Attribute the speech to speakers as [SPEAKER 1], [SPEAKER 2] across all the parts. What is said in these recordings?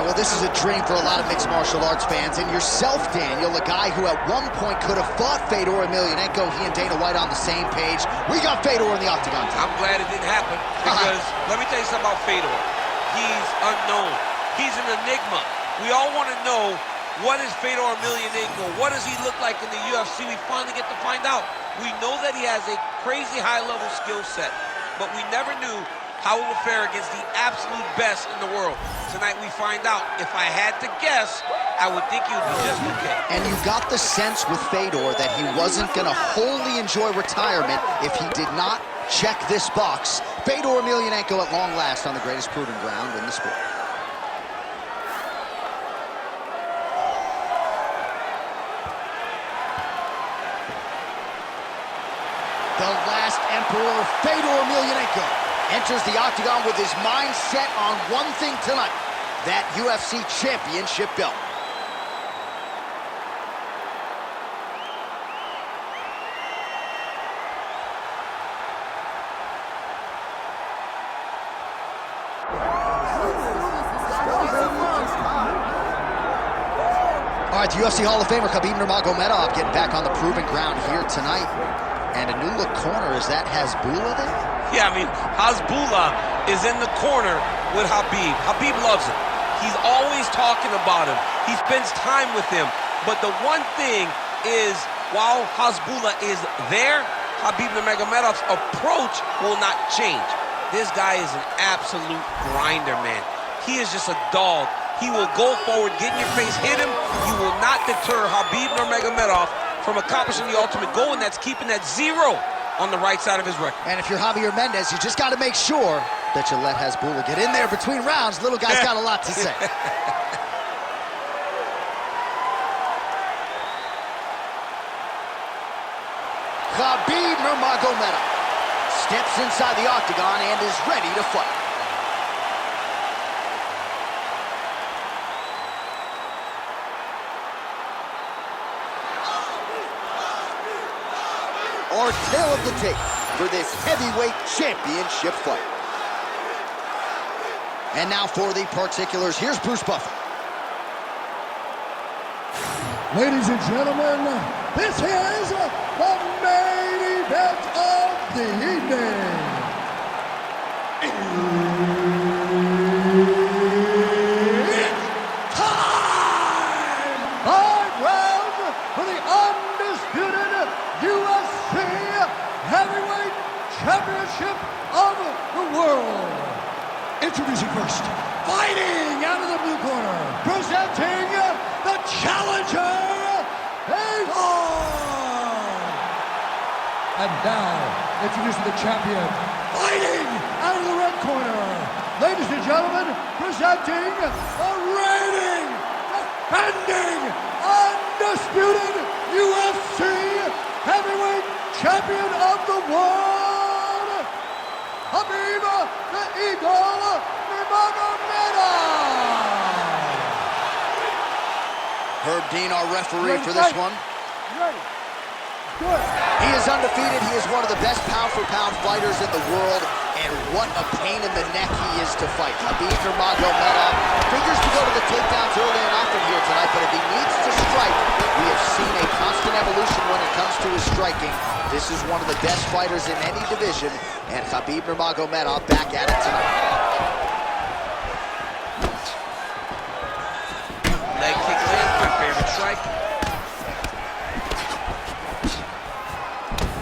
[SPEAKER 1] well, this is a dream for a lot of mixed martial arts fans, and yourself, Daniel, a guy who at one point could have fought Fedor Emelianenko. He and Dana White on the same page. We got Fedor in the octagon tonight.
[SPEAKER 2] I'm glad it didn't happen, because let me tell you something about Fedor. He's unknown. He's an enigma. We all want to know, what is Fedor Emelianenko? What does he look like in the UFC? We finally get to find out. We know that he has a crazy high-level skill set, but we never knew how it would fare against the absolute best in the world. Tonight we find out. If I had to guess, I would think he would be just okay.
[SPEAKER 1] And you got the sense with Fedor that he wasn't going to wholly enjoy retirement if he did not check this box. Fedor Emelianenko at long last on the greatest proving ground in the sport. The last emperor, Fedor Emelianenko, enters the octagon with his mind set on one thing tonight, that UFC championship belt. All right, the UFC Hall of Famer Khabib Nurmagomedov getting back on the proving ground here tonight. And a new look corner, is that Hasbulla there?
[SPEAKER 2] Yeah, I mean, Hasbulla is in the corner with Khabib. Khabib loves him. He's always talking about him. He spends time with him. But the one thing is, while Hasbulla is there, Khabib Nurmagomedov's approach will not change. This guy is an absolute grinder, man. He is just a dog. He will go forward, get in your face, hit him. You will not deter Khabib Nurmagomedov from accomplishing the ultimate goal, and that's keeping that 0 on the right side of his record.
[SPEAKER 1] And if you're Javier Mendez, you just got to make sure that you let Hasbulla get in there between rounds. Little guy's got a lot to say. Khabib Nurmagomedov steps inside the octagon and is ready to fight. Our tale of the tape for this heavyweight championship fight. And now for the particulars, here's Bruce Buffer.
[SPEAKER 3] Ladies and gentlemen, this is the main event of the evening. It's time! 5 rounds for the undisputed UFC Heavyweight Championship of the world. Introducing first, fighting out of the blue corner, presenting the challenger, Fedor. And now, introducing the champion, fighting out of the red corner, ladies and gentlemen, presenting the reigning, defending, undisputed UFC Heavyweight Champion of the world, Khabib the Eagle Nurmagomedov.
[SPEAKER 1] Herb Dean, our referee for this one.
[SPEAKER 3] Ready. Good.
[SPEAKER 1] He is undefeated. He is one of the best pound-for-pound fighters in the world, and what a pain in the neck he is to fight. Khabib Nurmagomedov figures to go to the takedowns early and often here tonight, but if he needs to strike, we have seen a constant evolution when it comes to his striking. This is one of the best fighters in any division, and Khabib Nurmagomedov back at it tonight.
[SPEAKER 2] Leg kick lands, my favorite strike.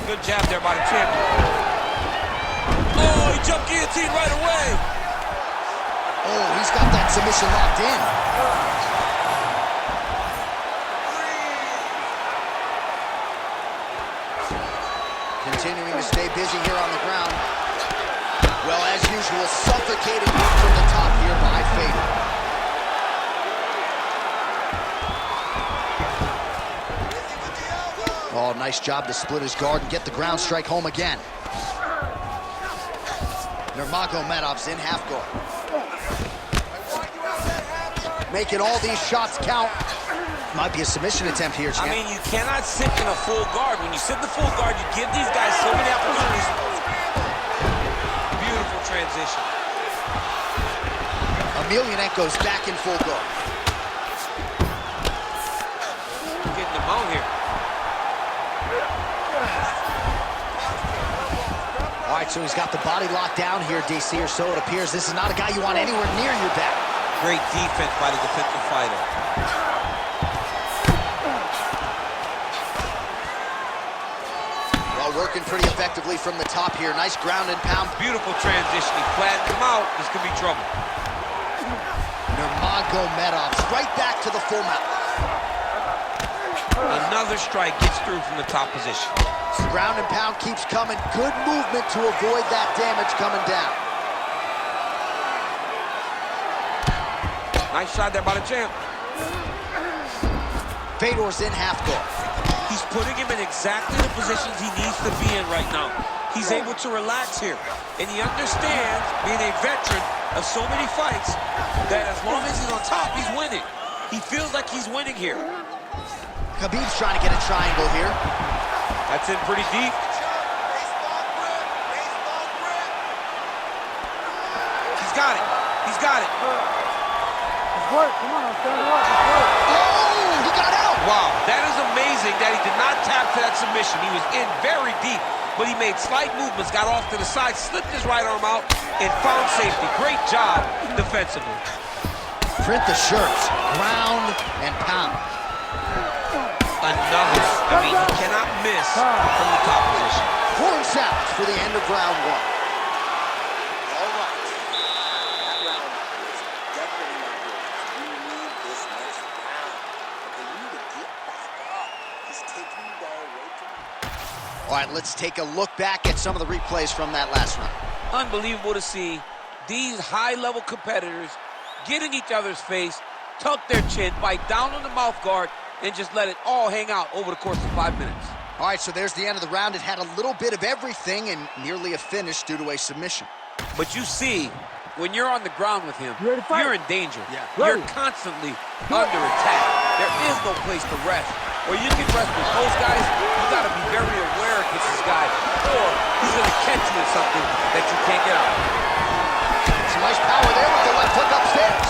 [SPEAKER 2] Good jab there by the champion. Oh, he jumped guillotine right away.
[SPEAKER 1] Oh, he's got that submission locked in. Continuing to stay busy here on the ground. Well, as usual, suffocating move from the top here by Fedor. Oh, nice job to split his guard and get the ground strike home again. Nurmagomedov's in half guard. Making all these shots count. Might be a submission attempt here, champ.
[SPEAKER 2] I mean, you cannot sit in a full guard. When you sit in the full guard, you give these guys so many opportunities. Beautiful transition.
[SPEAKER 1] Emelianenko's back in full guard.
[SPEAKER 2] Getting them out here.
[SPEAKER 1] All right, so he's got the body locked down here, DC, or so it appears. This is not a guy you want anywhere near your back.
[SPEAKER 2] Great defense by the defensive fighter.
[SPEAKER 1] Well, working pretty effectively from the top here. Nice ground and pound.
[SPEAKER 2] Beautiful transition. He flattens him out. This could be trouble.
[SPEAKER 1] Nurmagomedov right back to the full mount.
[SPEAKER 2] Another strike gets through from the top position.
[SPEAKER 1] Ground and pound keeps coming. Good movement to avoid that damage coming down.
[SPEAKER 2] Nice shot there by the champ.
[SPEAKER 1] Fedor's in half guard.
[SPEAKER 2] He's putting him in exactly the positions he needs to be in right now. He's able to relax here. And he understands, being a veteran of so many fights, that as long as he's on top, he's winning. He feels like he's winning here.
[SPEAKER 1] Khabib's trying to get a triangle here.
[SPEAKER 2] That's in pretty deep. He's got it. He's got it.
[SPEAKER 4] It's work. Come on, I'm standing up. It's work.
[SPEAKER 1] Oh, he got out.
[SPEAKER 2] Wow, that is amazing that he did not tap to that submission. He was in very deep, but he made slight movements, got off to the side, slipped his right arm out, and found safety. Great job defensively.
[SPEAKER 1] Print the shirts. Ground and pound.
[SPEAKER 2] Another. I mean, he cannot miss from the top position.
[SPEAKER 1] Horn sounds for the end of round one. All right.
[SPEAKER 5] That round was definitely not good. We need this next round. But they need to get back up. He's taking the ball away from him.
[SPEAKER 1] All right, let's take a look back at some of the replays from that last round.
[SPEAKER 2] Unbelievable to see these high-level competitors get in each other's face, tuck their chin, bite down on the mouth guard, and just let it all hang out over the course of 5 minutes.
[SPEAKER 1] All right, so there's the end of the round. It had a little bit of everything and nearly a finish due to a submission.
[SPEAKER 2] But you see, when you're on the ground with him,
[SPEAKER 4] You ready to fight?
[SPEAKER 2] you're in danger.
[SPEAKER 1] Yeah.
[SPEAKER 2] You're constantly under attack. There is no place to rest. Or you can rest with those guys, you gotta be very aware against this guy, or he's gonna catch you in something that you can't get out of.
[SPEAKER 1] Some nice power there with the left hook upstairs.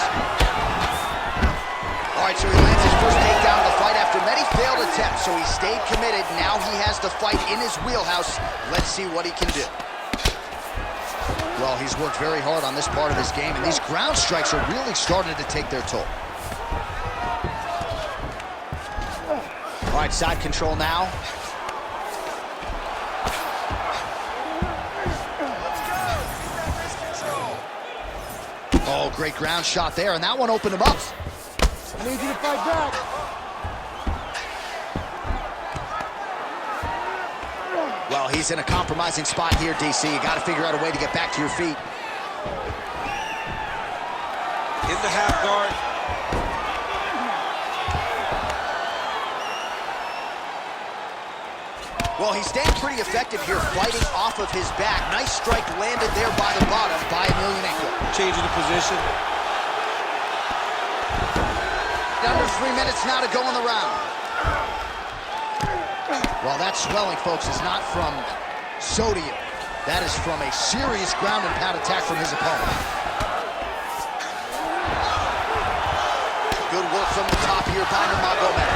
[SPEAKER 1] All right, so he lands his first takedown of the fight after many failed attempts, so he stayed committed. Now he has the fight in his wheelhouse. Let's see what he can do. Well, he's worked very hard on this part of his game, and these ground strikes are really starting to take their toll. All right, side control now. Oh, great ground shot there, and that one opened him up.
[SPEAKER 4] I need you to fight back.
[SPEAKER 1] Well, he's in a compromising spot here, DC. You got to figure out a way to get back to your feet.
[SPEAKER 2] In the half guard.
[SPEAKER 1] Well, he's staying pretty effective here, fighting off of his back. Nice strike landed there by the bottom by Emelianenko.
[SPEAKER 2] Changing the position.
[SPEAKER 1] Under 3 minutes now to go in the round. Well, that swelling, folks, is not from sodium. That is from a serious ground and pound attack from his opponent. Good work from the top here by Nurmagomedov.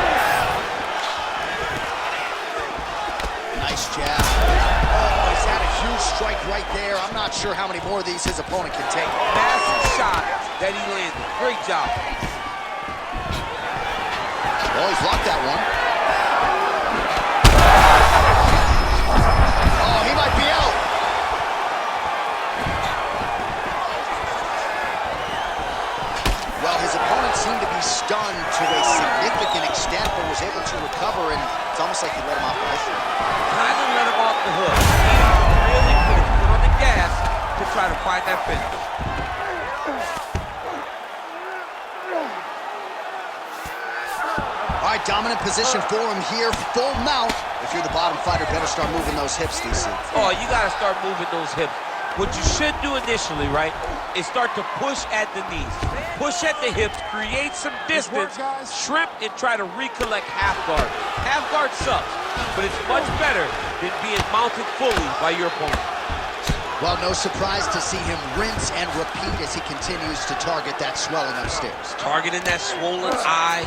[SPEAKER 1] Nice jab. Oh, he's had a huge strike right there. I'm not sure how many more of these his opponent can take.
[SPEAKER 2] Massive shot that he landed. Great job.
[SPEAKER 1] Oh, he's blocked that one. Oh, he might be out. Well, his opponent seemed to be stunned to a significant extent, but was able to recover, and it's almost like he let him off the hook.
[SPEAKER 2] Kind of let him off the hook. He really put his foot on the gas to try to find that finish.
[SPEAKER 1] All right, dominant position for him here, full mount. If you're the bottom fighter, better start moving those hips, DC.
[SPEAKER 2] Oh, you got to start moving those hips. What you should do initially, right, is start to push at the knees. Push at the hips, create some distance, shrimp, and try to recollect half guard. Half guard sucks, but it's much better than being mounted fully by your opponent.
[SPEAKER 1] Well, no surprise to see him rinse and repeat as he continues to target that swelling upstairs.
[SPEAKER 2] Targeting that swollen eye.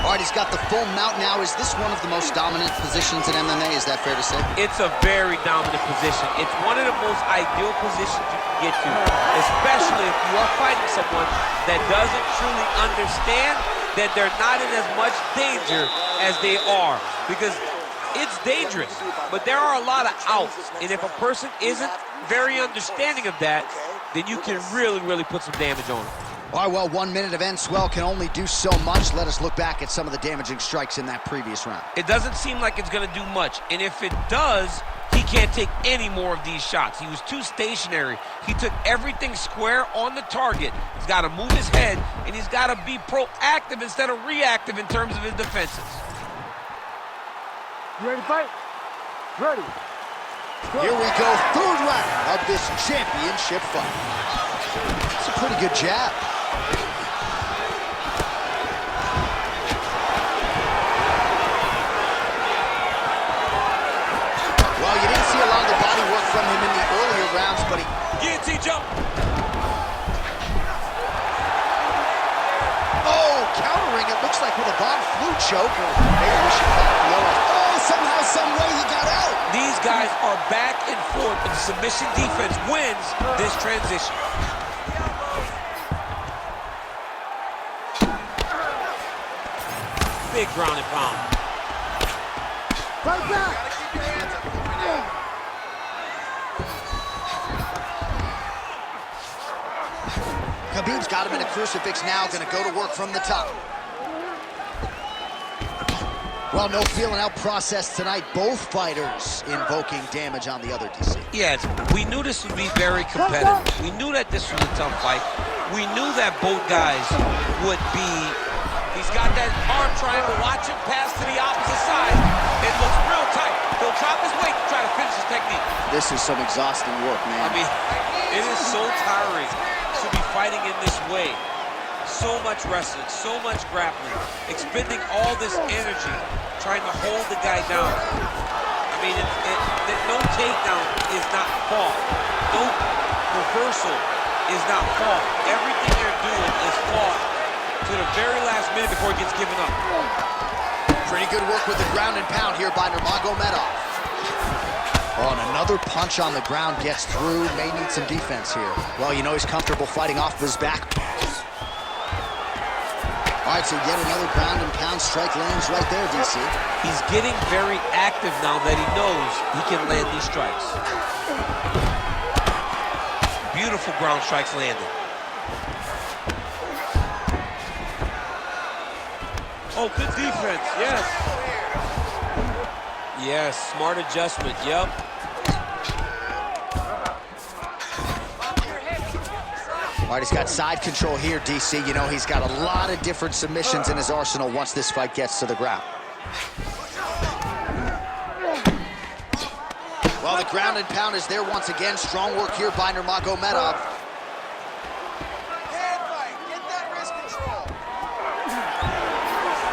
[SPEAKER 1] All right, he's got the full mount now. Is this one of the most dominant positions in MMA? Is that fair to say?
[SPEAKER 2] It's a very dominant position. It's one of the most ideal positions you can get to, especially if you are fighting someone that doesn't truly understand that they're not in as much danger as they are, because it's dangerous, but there are a lot of outs, and if a person isn't very understanding of that, then you can really, really put some damage on them.
[SPEAKER 1] All right, well, 1 minute of end swell can only do so much. Let us look back at some of the damaging strikes in that previous round.
[SPEAKER 2] It doesn't seem like it's going to do much, and if it does, he can't take any more of these shots. He was too stationary. He took everything square on the target. He's got to move his head, and he's got to be proactive instead of reactive in terms of his defenses.
[SPEAKER 4] You ready to fight? Ready.
[SPEAKER 1] Here we go, third round of this championship fight. It's a pretty good jab. Well, you didn't see a lot of the body work from him in the earlier rounds, but he...
[SPEAKER 2] Guillotine jump.
[SPEAKER 1] Oh, countering, it looks like with a bomb flu choke, or maybe we should call it the oh, somehow, some way he got out.
[SPEAKER 2] These guys are back and forth, and submission defense wins this transition. Big ground and pound.
[SPEAKER 4] Right back.
[SPEAKER 1] Khabib's got him in a crucifix now, gonna go to work from the top. Well, no feeling out process tonight. Both fighters invoking damage on the other, DC.
[SPEAKER 2] Yes, we knew this would be very competitive. We knew that this was a tough fight. We knew that both guys would be... He's got that arm triangle. Watch him pass to the opposite side. It looks real tight. He'll drop his weight to try to finish his technique.
[SPEAKER 1] This is some exhausting work, man.
[SPEAKER 2] I mean, it is so tiring to be fighting in this way. So much wrestling, so much grappling, expending all this energy trying to hold the guy down. I mean, no takedown is not fault. No reversal is not fault. Everything they're doing is fault to the very last minute before it gets given up.
[SPEAKER 1] Pretty good work with the ground and pound here by Nurmagomedov. Oh, and another punch on the ground gets through. May need some defense here. Well, you know he's comfortable fighting off his back. All right, so yet another ground and pound strike lands right there, DC.
[SPEAKER 2] He's getting very active now that he knows he can land these strikes. Beautiful ground strikes landed. Oh, good defense, yes. Yes, smart adjustment, yep.
[SPEAKER 1] All right, he's got side control here, DC. You know, he's got a lot of different submissions in his arsenal once this fight gets to the ground. Well, the ground and pound is there once again. Strong work here by Nurmagomedov.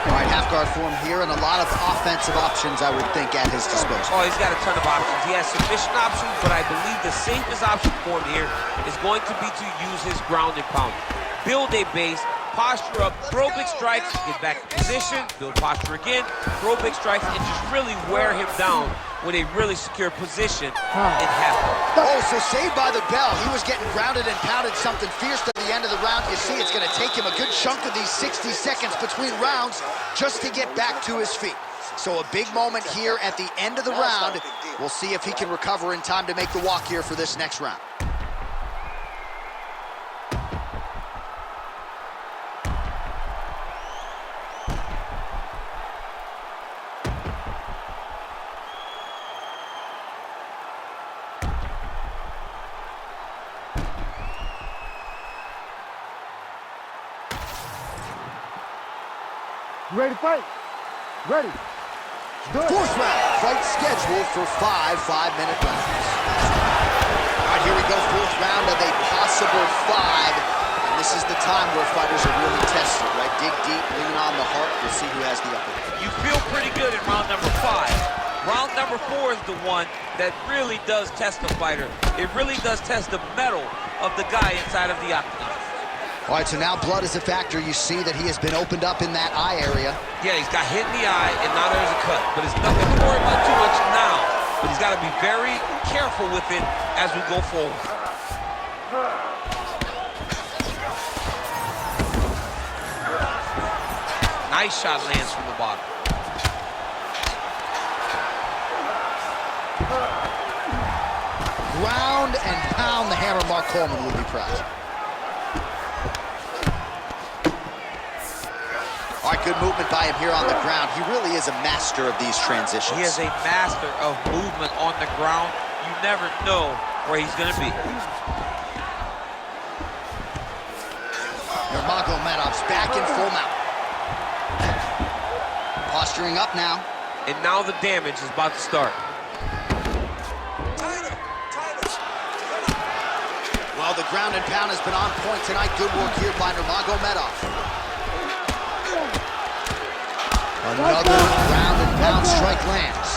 [SPEAKER 1] All right, half guard for him here, and a lot of offensive options, I would think, at his disposal.
[SPEAKER 2] Oh, he's got a ton of options. He has submission options, but I believe the safest option for him here is going to be to use his ground and pound. Build a base, posture up, throw big strikes, get back in position, build posture again, throw big strikes, and just really wear him down with a really secure position in half guard.
[SPEAKER 1] Oh, so saved by the bell. He was getting grounded and pounded something fierce to the end of the round. You see, it's going to take him a good chunk of these 60 seconds between rounds just to get back to his feet. So a big moment here at the end of the round. We'll see if he can recover in time to make the walk here for this next round.
[SPEAKER 4] You ready to fight? Ready. Good.
[SPEAKER 1] Fourth round, fight scheduled for 5 5-minute rounds. All right, here we go, fourth round of a possible 5. And this is the time where fighters are really tested, right? Dig deep, lean on the heart. We'll see who has the upper hand.
[SPEAKER 2] You feel pretty good in round number 5. Round number 4 is the one that really does test the fighter. It really does test the mettle of the guy inside of the octagon.
[SPEAKER 1] All right, so now blood is a factor. You see that he has been opened up in that eye area.
[SPEAKER 2] Yeah, he's got hit in the eye, and now there's a cut. But it's nothing to worry about too much now. But he's got to be very careful with it as we go forward. Nice shot lands from the bottom.
[SPEAKER 1] Ground and pound the hammer. Mark Coleman will be proud. All right, good movement by him here on the ground. He really is a master of these transitions.
[SPEAKER 2] He is a master of movement on the ground. You never know where he's going to be.
[SPEAKER 1] Nurmagomedov's back in full mount. Posturing up now.
[SPEAKER 2] And now the damage is about to start.
[SPEAKER 1] Well, the ground and pound has been on point tonight. Good work here by Nurmagomedov. Another ground and pound strike lands.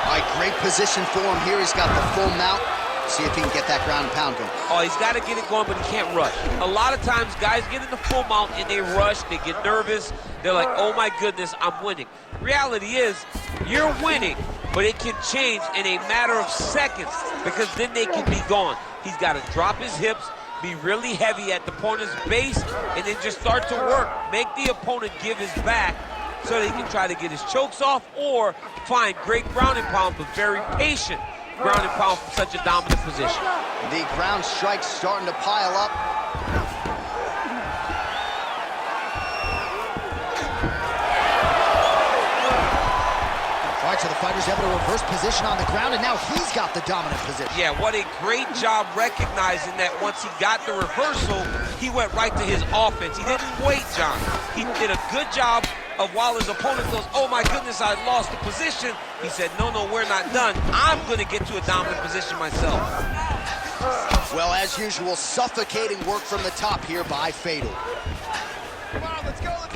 [SPEAKER 1] All right, great position for him here. He's got the full mount. See if he can get that ground and pound going.
[SPEAKER 2] Oh, he's got to get it going, but he can't rush. A lot of times, guys get in the full mount and they rush, they get nervous. They're like, oh my goodness, I'm winning. Reality is, you're winning, but it can change in a matter of seconds because then they can be gone. He's got to drop his hips, be really heavy at the opponent's base, and then just start to work. Make the opponent give his back so that he can try to get his chokes off or find great ground and pound, but very patient ground and pound from such a dominant position.
[SPEAKER 1] The ground strikes starting to pile up. All right, so the fighter's able to reverse position on the ground, and now he's got the dominant position.
[SPEAKER 2] Yeah, what a great job recognizing that once he got the reversal, he went right to his offense. He didn't wait, John. He did a good job of while his opponent goes, oh my goodness, I lost the position. He said, no, we're not done. I'm going to get to a dominant position myself.
[SPEAKER 1] Well, as usual, suffocating work from the top here by Fedor.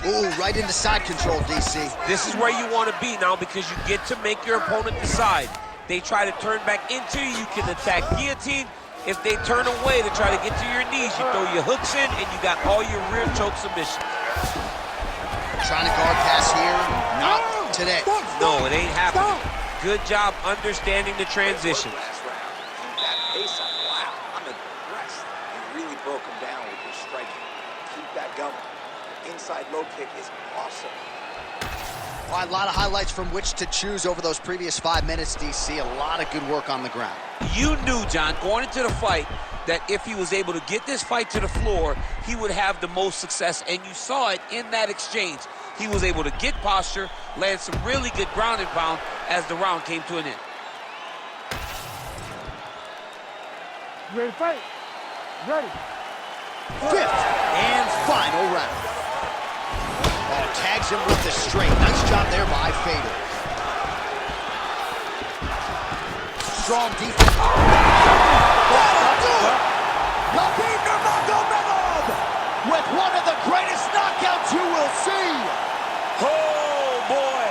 [SPEAKER 1] Ooh, right into side control, DC.
[SPEAKER 2] This is where you want to be now because you get to make your opponent decide. They try to turn back into you, you can attack guillotine. If they turn away to try to get to your knees, you throw your hooks in and you got all your rear choke submissions.
[SPEAKER 1] Trying to guard pass here, not today.
[SPEAKER 2] No, it ain't happening. Good job understanding the transition.
[SPEAKER 5] Last round. Keep that pace up. Wow, I'm impressed. You really broke him down with your striking. Keep that going. Inside low kick is awesome.
[SPEAKER 1] All right, a lot of highlights from which to choose over those previous 5 minutes, DC. A lot of good work on the ground.
[SPEAKER 2] You knew, John, going into the fight, that if he was able to get this fight to the floor, he would have the most success, and you saw it in that exchange. He was able to get posture, land some really good ground and pound as the round came to an end.
[SPEAKER 4] You ready to fight? Ready.
[SPEAKER 1] Fifth and final round. Oh, tags him with the straight. Nice job there by Fedor. Strong defense. That'll do it! Khabib Nurmagomedov with one of the greatest knockouts you will see.
[SPEAKER 2] Oh, boy.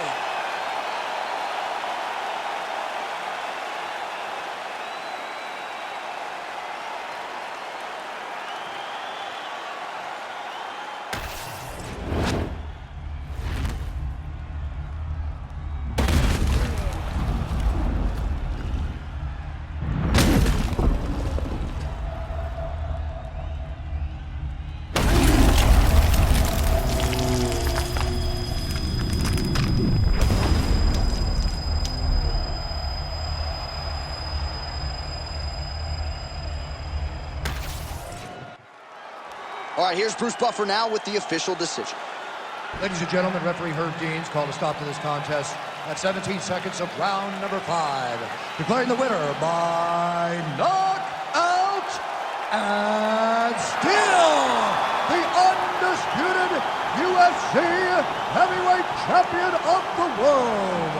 [SPEAKER 1] All right, here's Bruce Buffer now with the official decision.
[SPEAKER 3] Ladies and gentlemen, referee Herb Dean's called a stop to this contest at 17 seconds of round number 5. Declaring the winner by knockout and still the undisputed UFC heavyweight champion of the world,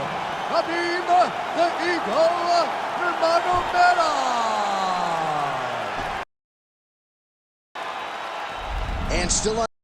[SPEAKER 3] Khabib the Eagle Nurmagomedov.
[SPEAKER 1] And still on.